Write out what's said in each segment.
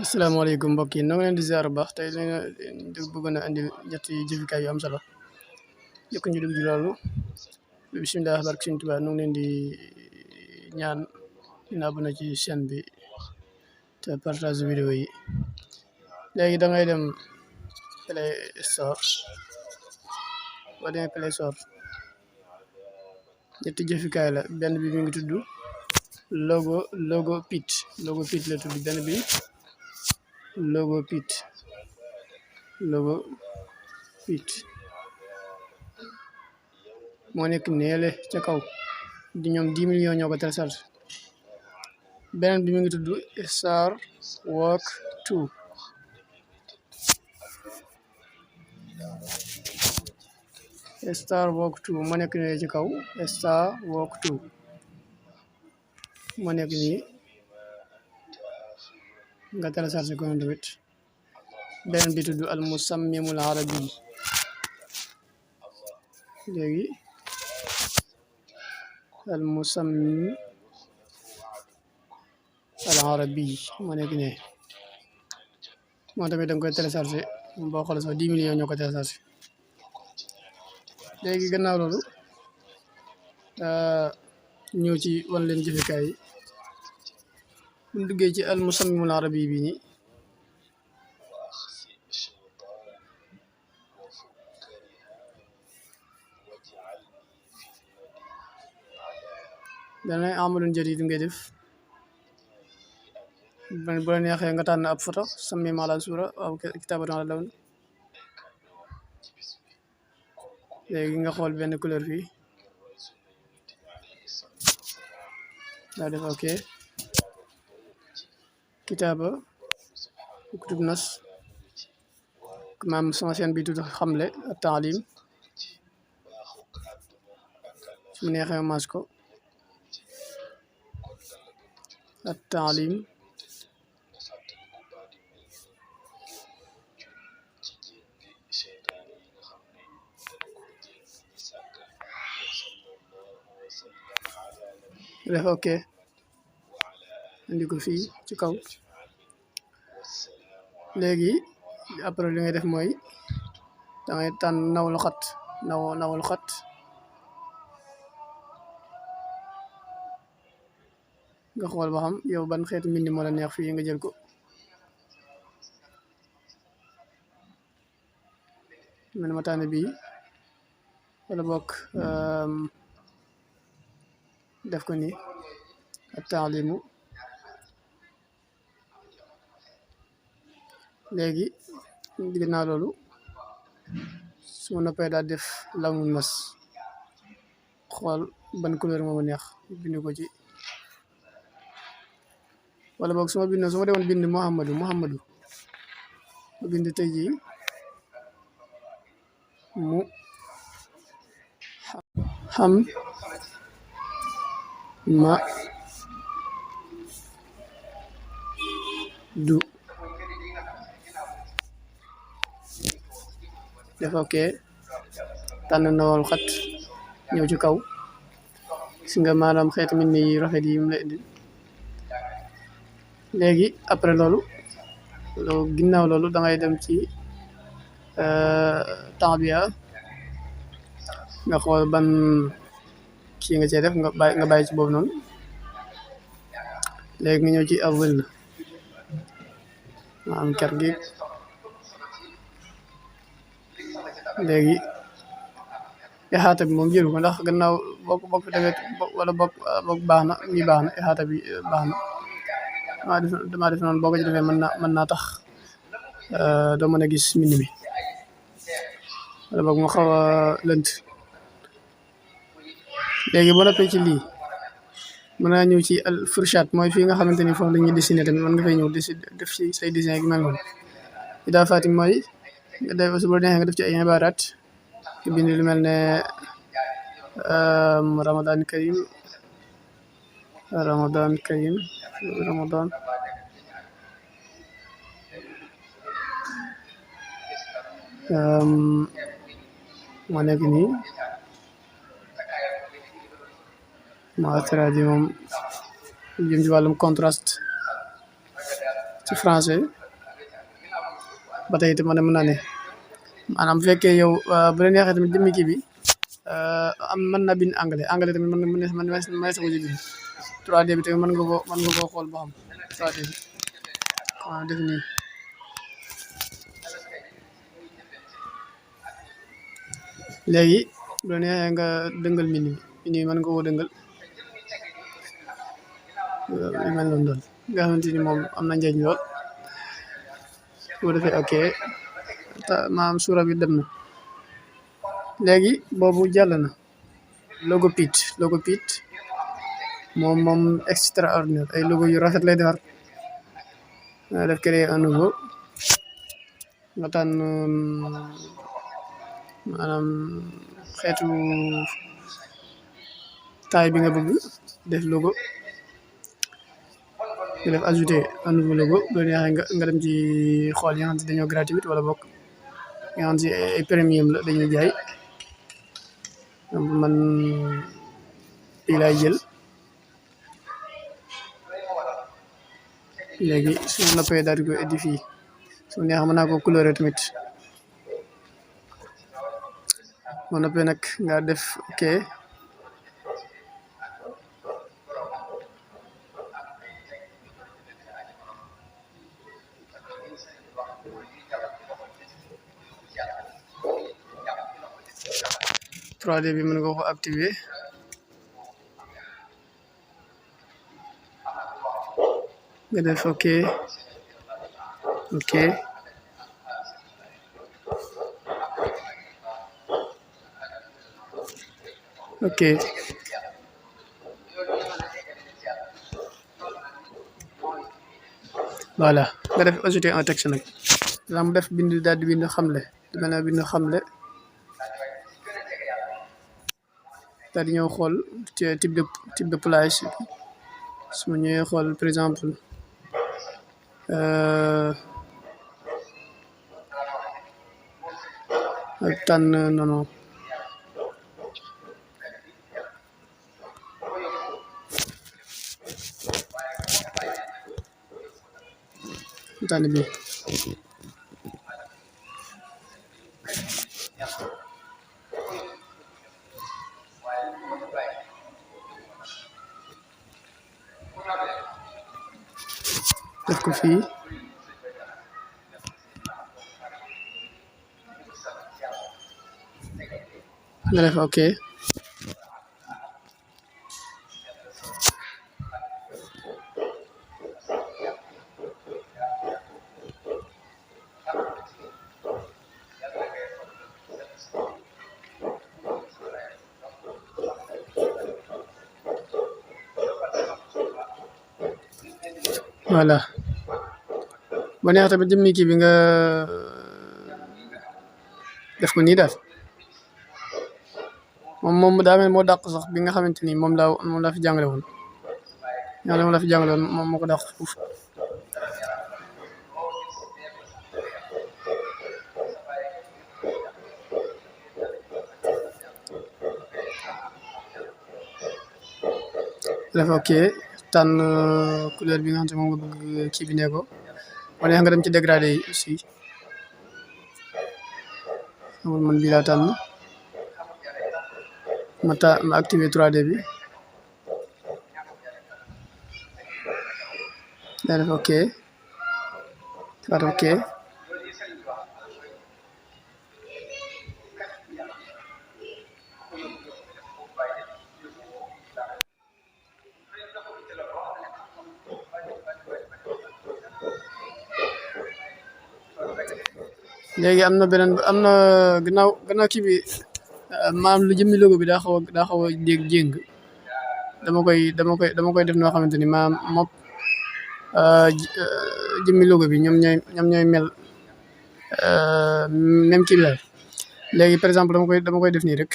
asalaamaaleykum mbokk yi noo ngi leen di ziar bu baax tey bëgg na andi ñetti jëfikaay yu am solo jëkk ñu dugg ci loolu bisimilah barke Sëñ Tuubaa noo ngi leen di ñaan na abonné ci chaîne bi te partage vidéo yi léegi da ngay dem Play Store boo demee Play Store ñetti jëfikaay la benn bi mi ngi tudd Logopit la tudd benn bi Logopit moo nekk neele ca kaw di ñoom 10 millions ñoo ko téléchargé beneen bi mi ngi tudd Star Walk 2 moo nekk neele ci kaw Star Walk 2 moo nekk nii nga téléchargé ko noonu tamit beneen bi tudd al musammimul arabi léegi al musammim al arabi moo nekk ne moo tamit danga koy téléchargé boo xoolee sax 10 millions ñoo ko téléchargé léegi gannaaw loolu ñëw ci wan leen jëfekaay yi bu ñu duggee ci al musammimul arabi bi nii dana amalun jadid ngay def bu la neexee nga tànn ab photo sammim ala sura aw kitaabatan ala lawn léegi nga xool benn couleur fii daa def ok kitaaba kutub nas maam sama chaîne bi tudd xamle ak taalim su mu neexee mas ko ak taalim def ok indi ko fii ci kaw léegi après li ngay def mooy dangay tànn nawlu xat nga xool ba xam yow ban xeetu mbind moo la neex fii nga jël ko man ma tànn bii wala bokk def ko nii ak taalimu léegi ginnaaw loolu su ma noppee daal def lawnul mas xool ban couleur moo ma neex bind ko ci wala boog su ma demoon bind Muhammadu ma bind tey jii mu xam ma du def ok tànn nawal xat ñëw ci kaw si nga maanaam xeetu mbind yi rafet yi mu la indi léegi après loolu ginnaaw loolu da ngay dem ci temps bi nga xool ban kii nga cee def nga bàyyi ci boobu noonu léegi nga ñëw ci avil maanaam ker gi léegi ixaata bi moom jëru ko ndax gannaaw bokk fi tamit wala bokk baax na ixaata bi baax na damaa def noonu boo ko ci defee mën naa tax doo mën a gis mbind mi wala boog mu xaw a lënt léegi boo noppee ci lii mën naa ñëw ci al fourchette mooy fii nga xamante ni foofu la ñuy dessiné tamit mën nga fay ñëw def ci say dessin gi mel noonu idaafaati mooy nga def su boo neexee nga def ci ay ibaaraat nga bind lu mel ne ramadan karim moo nekk nii ma traduit moom jëm ci wàllum contraste ci français ba tey itam mën naa ne maanaam bu fekkee yow bu la neexee tamit jëmmi kii bi mën na bind anglais tamit mën na sa ko ci bind 3D bi tamit mën nga koo xool ba xam 3D bi waaw def nii léegi bu la neexee nga dëngal mbind mi mën nga koo dëngal yu mel noonu daal nga xamante ni moom am na njëriñ lool bu defee ok maanaam suura bi dem na léegi boobu jàll na Logopit moom extraordinaire ay logo yu rafet lay defar nga def créer un nouveau nga tànn maanaam xeetu taille bi nga bëgg def logo nga def ajouter un nouveau logo bu la neexee nga dem ci xool yi nga xam ne dañoo gratuit wala bokk nga xam ne ay premium la dañuy jaay man bii laay jël léegi su ma noppee daal di ko édifier su neex mën naa ko couleur tamit ma noppee nag nga def ok 3D bi mën nga ko activer nga def ok voilà nga def ajouter un texte nag la mu def bind daal di bind xamle di mel ne bind xamle daal di ñëw xool type de plage su ma ñëwee xool par exemple ak tànn non tànn bi def ko fii nga def ok voilà ba neex tamit jëmmi kii bi nga def ko nii daal moom daa mel moo dàq sax bi nga xamante ni moom laa fi jàngale woon moom moo ko dàq fuuf def ok tànn couleur bi nga xam ne moom nga bëgg kii bi ne ko wala nga dem ci dégradé yi aussi man bii laa tànn ma activer 3D bi daa def ok defaat ok léegi am na gannaaw kii bi maanaam lu jëmmi logo bi daa xaw a jéng dama koy def noo xamante ni maanaam moom jëmmi logo bi ñoom ñooy mel même kii bi la léegi par exemple dama koy def nii rek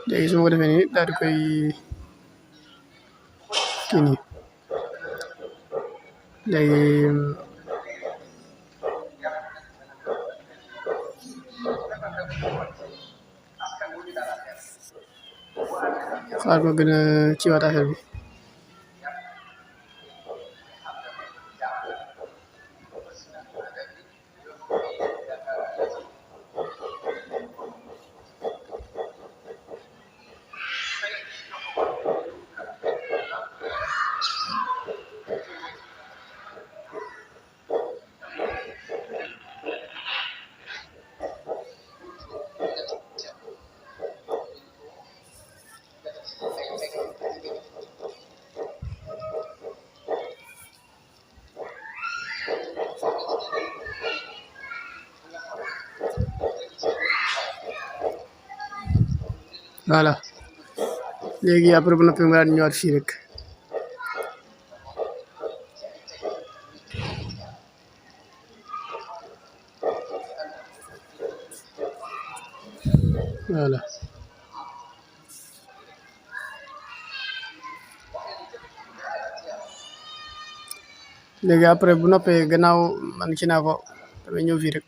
léegi su ma ko defee nii daal di koy kii nii léegi xaar ko gën a ci waat affaire bi voilà léegi après bu noppee mu daal di ñëwaat fii rek voilà léegi après bu noppee gannaaw man ci naa ko damay ñëw fii rek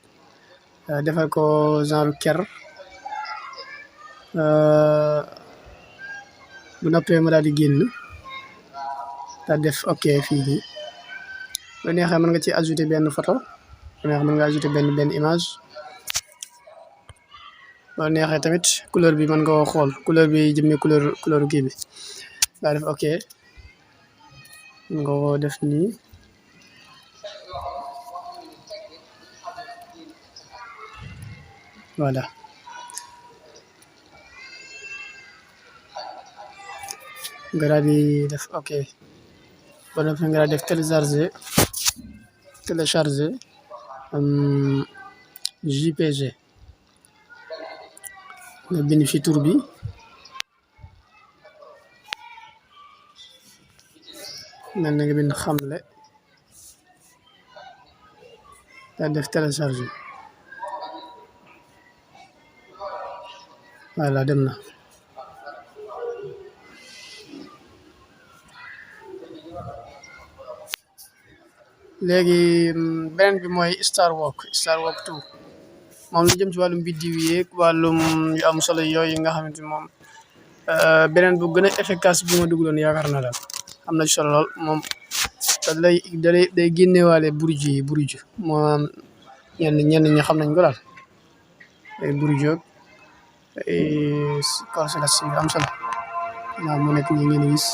defal ko genre ker bu noppee ma daal di génn daal def ok fii nii bu neexee mën nga ci ajouter benn photo bu neexee mën nga ajouter benn image bu neexee tamit couleur bi mën nga ko xool couleur bi jëmee couleur kii bi daa def ok mën nga ko def nii voilà nga daal di def ok ba noppi nga daal def télécharger JPG nga bind fi tur bi mel na nga bind xamle daal def télécharger voilà dem na léegi beneen bi mooy Star Walk 2 moom lu jëm ci wàllum biddiw yeeg wàllum yu am solo yooyu nga xamante moom beneen bu gën a efficace bi ma dugaloon yaakaar naa daal am na solo lool moom day génnewaale buruj moom ñenn ñi xam nañ ko daal ay burujoog ay conséquences yu am solo waaw mu nekk ñi ngeen gis